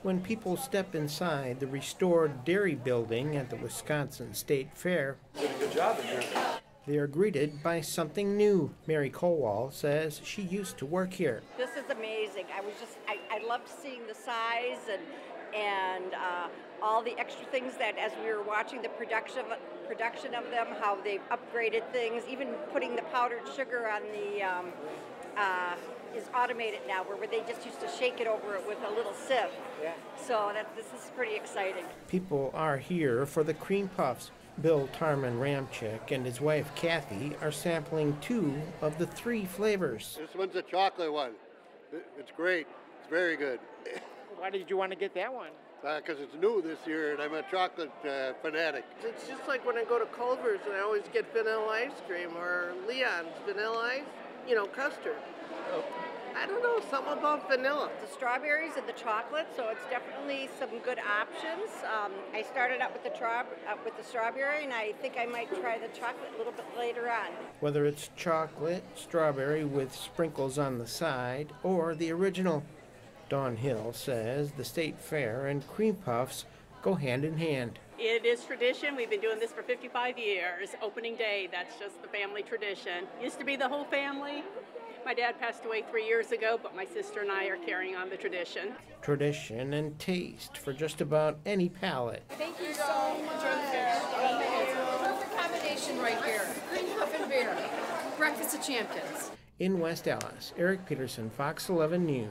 When people step inside the restored dairy building at the Wisconsin State Fair, did a good job in here. They are greeted by something new. Mary Colwall says she used to work here. This is amazing. I loved seeing the size and all the extra things that as we were watching the production of them, how they've upgraded things, even putting the powdered sugar on the is automated now, where they just used to shake it over it with a little sieve. Yeah. So this is pretty exciting. People are here for the cream puffs. Bill Tarman-Ramcheck and his wife Kathy are sampling 2 of the 3 flavors. This one's a chocolate one. It's great. It's very good. Why did you want to get that one? Because it's new this year and I'm a chocolate fanatic. It's just like when I go to Culver's and I always get vanilla ice cream or Leon's vanilla ice, custard. Oh. I don't know, something about vanilla. The strawberries and the chocolate, so it's definitely some good options. I started out with the strawberry, and I think I might try the chocolate a little bit later on. Whether it's chocolate, strawberry with sprinkles on the side, or the original, Dawn Hill says the State Fair and cream puffs go hand in hand. It is tradition. We've been doing this for 55 years. Opening day, that's just the family tradition. Used to be the whole family. My dad passed away 3 years ago, but my sister and I are carrying on the tradition. Tradition and taste for just about any palate. Thank you so much. Perfect combination right here. Cream puff and beer. Breakfast of champions. In West Allis, Eric Peterson, Fox 11 News.